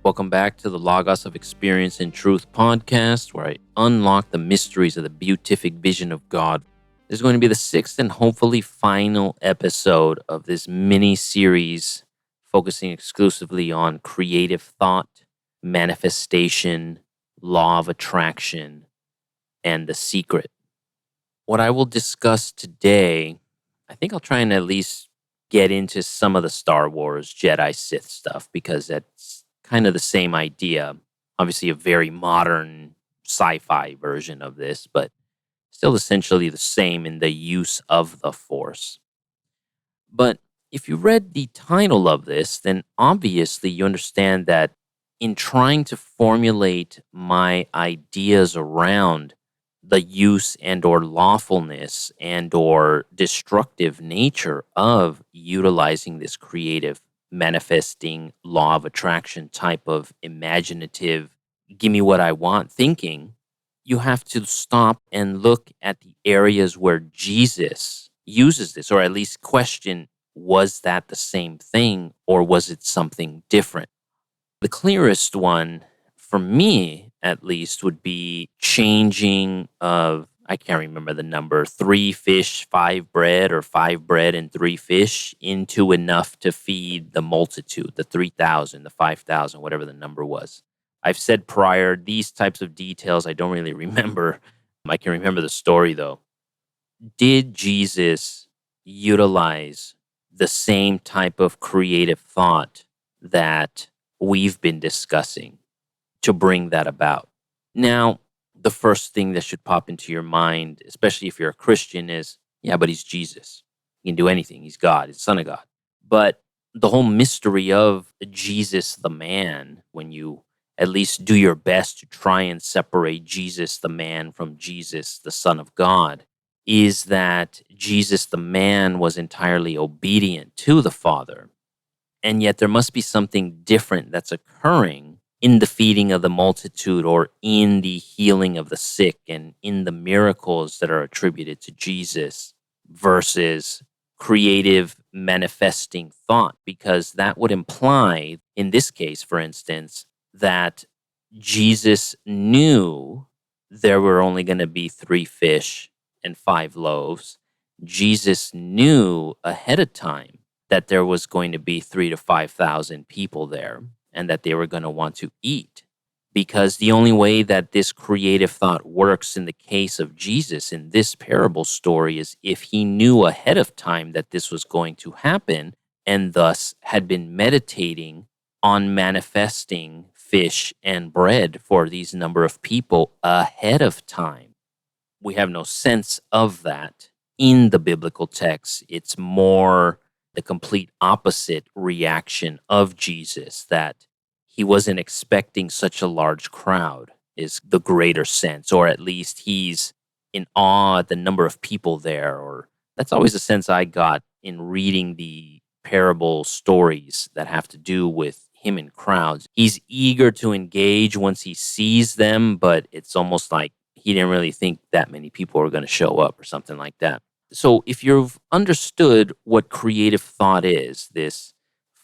Welcome back to the Logos of Experience and Truth podcast, where I unlock the mysteries of the beatific vision of God. This is going to be the sixth and hopefully final episode of this mini-series focusing exclusively on creative thought, manifestation, law of attraction, and the secret. What I will discuss today, I think I'll try and at least get into some of the Star Wars Jedi Sith stuff because that's kind of the same idea. Obviously, a very modern sci-fi version of this, but still essentially the same in the use of the Force. But if you read the title of this, then obviously you understand that in trying to formulate my ideas around the use and or lawfulness and or destructive nature of utilizing this creative manifesting law of attraction type of imaginative give me what I want thinking, you have to stop and look at the areas where Jesus uses this, or at least question, was that the same thing or was it something different? The clearest one for me, at least, would be changing of, I can't remember the number, 3 fish, 5 bread, or 5 bread and 3 fish into enough to feed the multitude, the 3,000, the 5,000, whatever the number was. I've said prior, these types of details I don't really remember. I can remember the story though. Did Jesus utilize the same type of creative thought that we've been discussing to bring that about? Now, the first thing that should pop into your mind, especially if you're a Christian, is, yeah, but he's Jesus. He can do anything. He's God. He's the Son of God. But the whole mystery of Jesus the man, when you at least do your best to try and separate Jesus the man from Jesus the Son of God, is that Jesus the man was entirely obedient to the Father. And yet there must be something different that's occurring in the feeding of the multitude or in the healing of the sick and in the miracles that are attributed to Jesus versus creative manifesting thought, because that would imply, in this case, for instance, that Jesus knew there were only going to be 3 fish and 5 loaves. Jesus knew ahead of time that there was going to be 3,000 to 5,000 people there and that they were going to want to eat. Because the only way that this creative thought works in the case of Jesus in this parable story is if he knew ahead of time that this was going to happen and thus had been meditating on manifesting fish and bread for these number of people ahead of time. We have no sense of that in the biblical text. It's more the complete opposite reaction of Jesus, that he wasn't expecting such a large crowd is the greater sense, or at least he's in awe at the number of people there, or that's always the sense I got in reading the parable stories that have to do with him in crowds. He's eager to engage once he sees them, but it's almost like he didn't really think that many people were going to show up or something like that. So if you've understood what creative thought is, this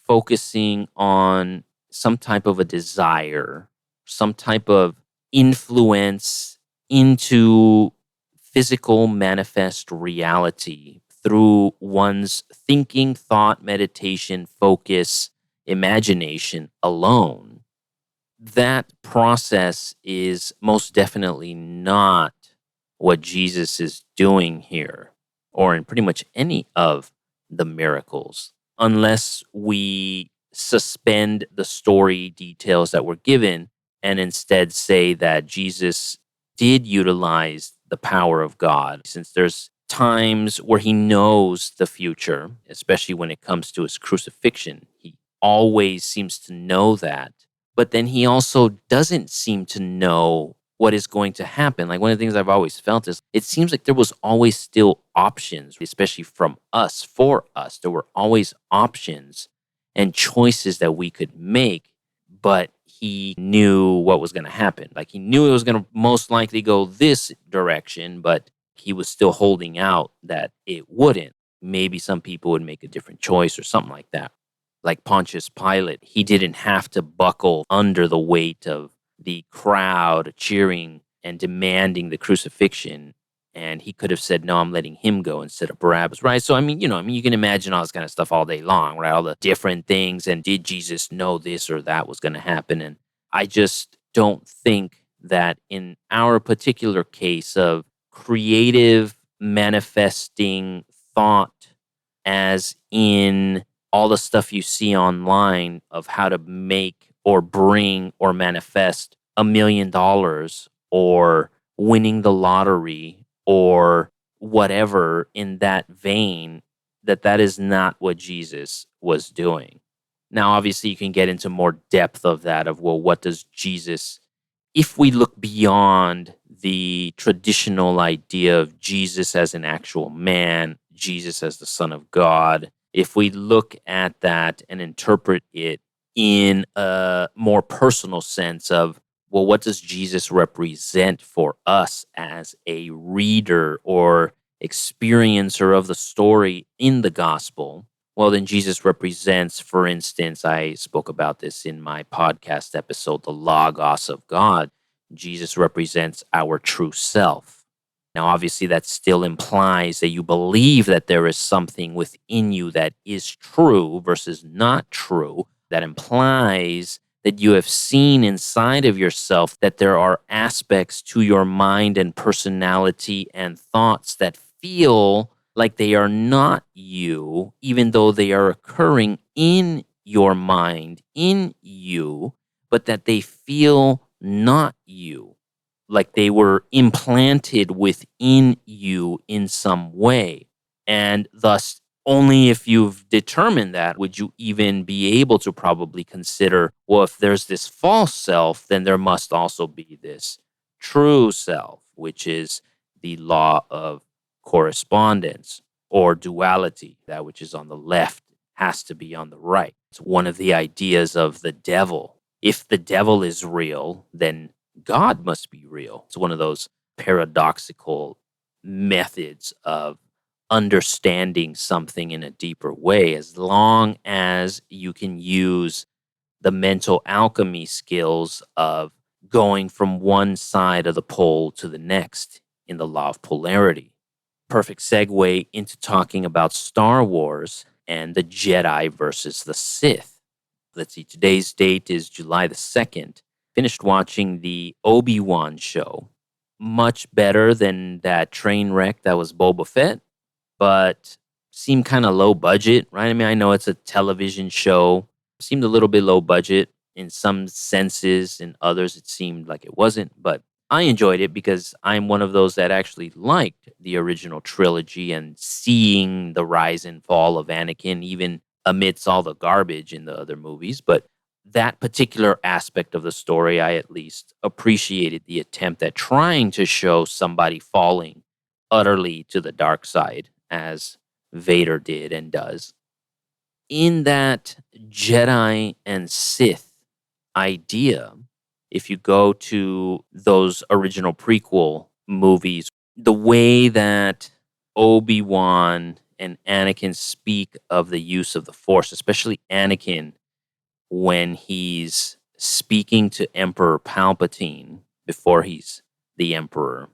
focusing on some type of a desire, some type of influence into physical manifest reality through one's thinking, thought, meditation, focus, imagination alone, that process is most definitely not what Jesus is doing here, or in pretty much any of the miracles, unless we suspend the story details that were given and instead say that Jesus did utilize the power of God, since there's times where he knows the future, especially when it comes to his crucifixion. He always seems to know that, but then he also doesn't seem to know what is going to happen. Like, one of the things I've always felt is it seems like there was always still options, especially from us, for us. There were always options and choices that we could make, but he knew what was going to happen. Like, he knew it was going to most likely go this direction, but he was still holding out that it wouldn't. Maybe some people would make a different choice or something like that. like Pontius Pilate, he didn't have to buckle under the weight of the crowd cheering and demanding the crucifixion. And he could have said, no, I'm letting him go instead of Barabbas, right? So, you can imagine all this kind of stuff all day long, right? All the different things. And did Jesus know this or that was going to happen? And I just don't think that in our particular case of creative manifesting thought, as in all the stuff you see online of how to make or bring or manifest $1 million or winning the lottery or whatever in that vein, that is not what Jesus was doing. Now, obviously, you can get into more depth of that, of, well, what does Jesus, if we look beyond the traditional idea of Jesus as an actual man, Jesus as the Son of God, if we look at that and interpret it in a more personal sense of, well, what does Jesus represent for us as a reader or experiencer of the story in the gospel? Well, then Jesus represents, for instance, I spoke about this in my podcast episode, the Logos of God. Jesus represents our true self. Now, obviously, that still implies that you believe that there is something within you that is true versus not true. That implies that you have seen inside of yourself that there are aspects to your mind and personality and thoughts that feel like they are not you, even though they are occurring in your mind, in you, but that they feel not you, like they were implanted within you in some way. And thus, only if you've determined that would you even be able to probably consider, well, if there's this false self, then there must also be this true self, which is the law of correspondence or duality. That which is on the left has to be on the right. It's one of the ideas of the devil. If the devil is real, then God must be real. It's one of those paradoxical methods of understanding something in a deeper way, as long as you can use the mental alchemy skills of going from one side of the pole to the next in the law of polarity. Perfect segue into talking about Star Wars and the Jedi versus the Sith. Let's see, today's date is July the 2nd. Finished watching the Obi-Wan show. Much better than that train wreck that was Boba Fett, but seemed kind of low budget, right? I mean, I know it's a television show. Seemed a little bit low budget in some senses. In others, it seemed like it wasn't. But I enjoyed it because I'm one of those that actually liked the original trilogy and seeing the rise and fall of Anakin, even amidst all the garbage in the other movies. But that particular aspect of the story, I at least appreciated the attempt at trying to show somebody falling utterly to the dark side, as Vader did and does. In that Jedi and Sith idea, if you go to those original prequel movies, the way that Obi-Wan and Anakin speak of the use of the Force, especially Anakin when he's speaking to Emperor Palpatine before he's the Emperor.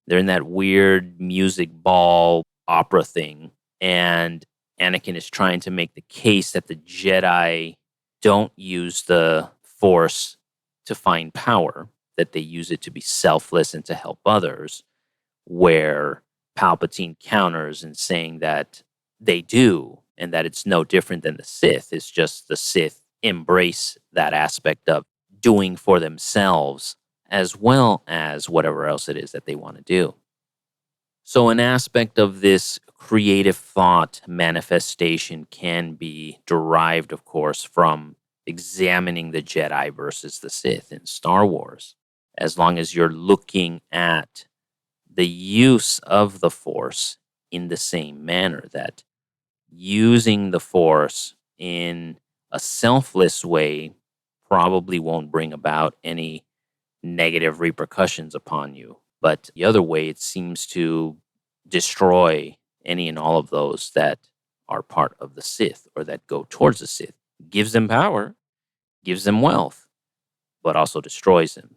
They're in that weird music ball opera thing, and Anakin is trying to make the case that the Jedi don't use the Force to find power, that they use it to be selfless and to help others, where Palpatine counters and saying that they do, and that it's no different than the Sith. It's just the Sith embrace that aspect of doing for themselves as well as whatever else it is that they want to do. So, an aspect of this creative thought manifestation can be derived, of course, from examining the Jedi versus the Sith in Star Wars. As long as you're looking at the use of the Force in the same manner, that using the Force in a selfless way probably won't bring about any negative repercussions upon you. But the other way, it seems to destroy any and all of those that are part of the Sith or that go towards the Sith. gives them power, gives them wealth, but also destroys them.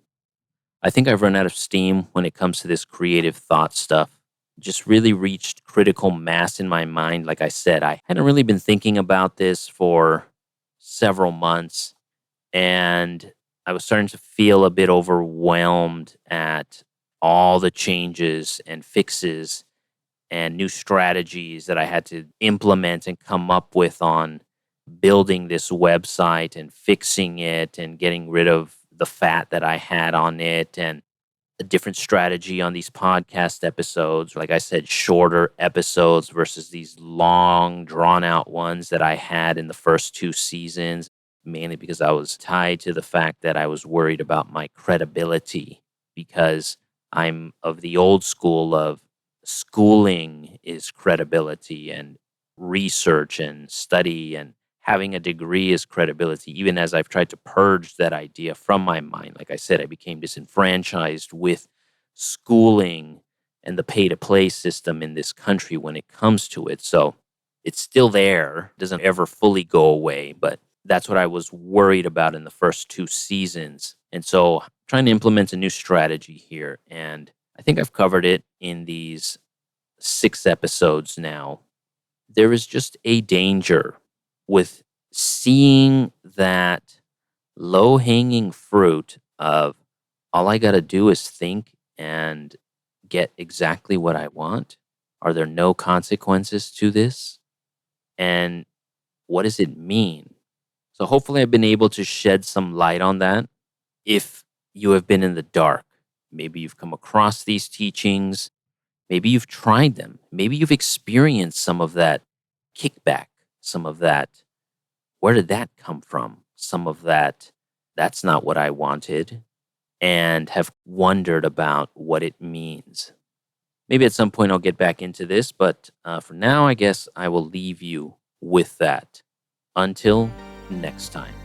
I think I've run out of steam when it comes to this creative thought stuff. Just really reached critical mass in my mind. Like I said, I hadn't really been thinking about this for several months, and I was starting to feel a bit overwhelmed at all the changes and fixes and new strategies that I had to implement and come up with on building this website and fixing it and getting rid of the fat that I had on it, and a different strategy on these podcast episodes. Like I said, shorter episodes versus these long, drawn out ones that I had in the first two seasons, mainly because I was tied to the fact that I was worried about my credibility, because I'm of the old school of schooling is credibility, and research and study and having a degree is credibility. Even as I've tried to purge that idea from my mind, like I said, I became disenfranchised with schooling and the pay to play system in this country when it comes to it. So it's still there, doesn't ever fully go away, but that's what I was worried about in the first two seasons. And so I'm trying to implement a new strategy here. And I think I've covered it in these 6 episodes now. There is just a danger with seeing that low hanging fruit of all I got to do is think and get exactly what I want. Are there no consequences to this? And what does it mean? So, hopefully, I've been able to shed some light on that. If you have been in the dark, maybe you've come across these teachings, maybe you've tried them, maybe you've experienced some of that kickback, some of that, where did that come from? Some of that, that's not what I wanted, and have wondered about what it means. Maybe at some point I'll get back into this, but for now, I guess I will leave you with that. Until next time.